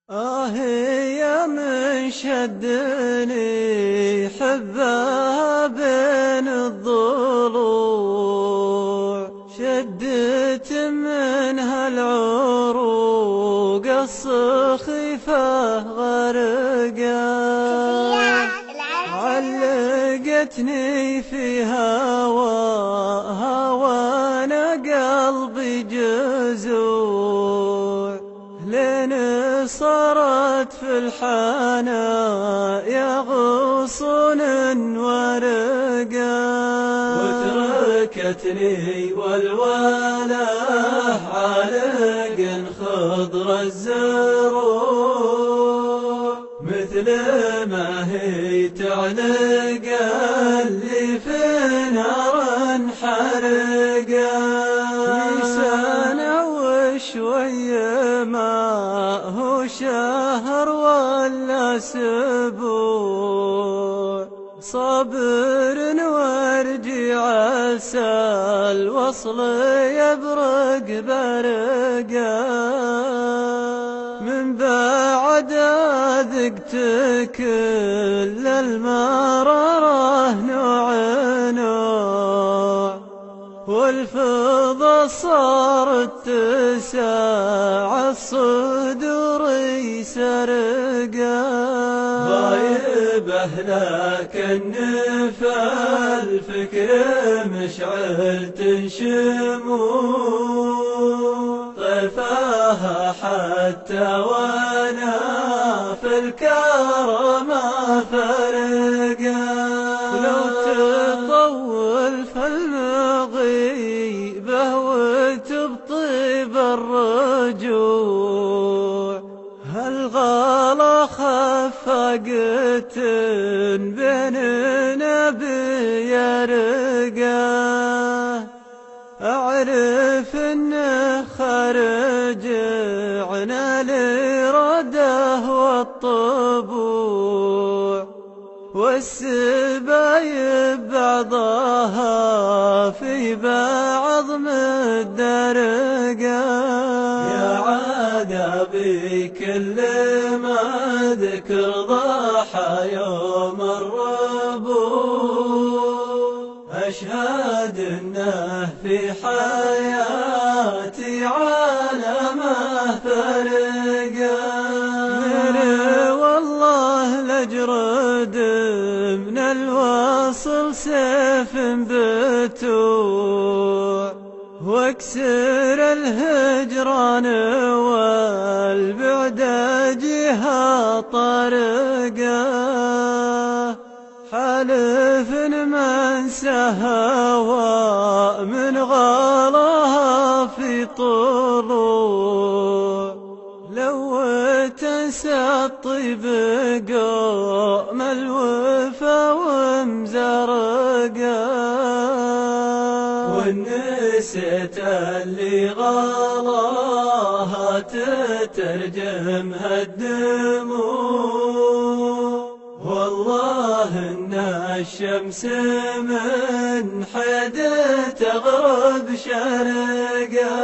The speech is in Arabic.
يا من شدني حبها بين الضلوع، شدت منها العروق السخيفة غرقا، علقتني في هواها وانا قلبي جزوع، لين صارت في الحنا يا غصون ورقا، وتركتني والوله عالق خضر الزروع، مثل ما هي تعلق اللي في نار حرقا، سنة وشوي ما هو شهر ولا اسبوع، صبر وارجع عسى الوصل يبرق برقا، من بعد ذقت كل المرارة نوع نوع، والفضا صارت تساع الصدور سرقا، غايبه لكن في الفكر مشعل تنشمو، طيفها حتى وانا في الكرم فرقا، لو تطول فالمغيبه وتبطيب الرجوع، هالغلا خفقت بيننا بيرقا، أعرف إنه خرجعنا لرده والطبوع، والسبايب بعضها في بعض مدرقا، يا عقابي كل ما ذكر ضحى يوم الربوع، أشهد إنه في حياتي عالمه فرقا، والله لجرد من الوصل سيف بتوع، واكسر الهجران والبعد جهة طرقا، حلف من سهوى من غلاها في طلوع، لو تنسى الطيب قوم الوفا ومزرقا، والنسيت اللي غلاها تترجمها الدموع، والله إن الشمس من حيد تغرب شرقا.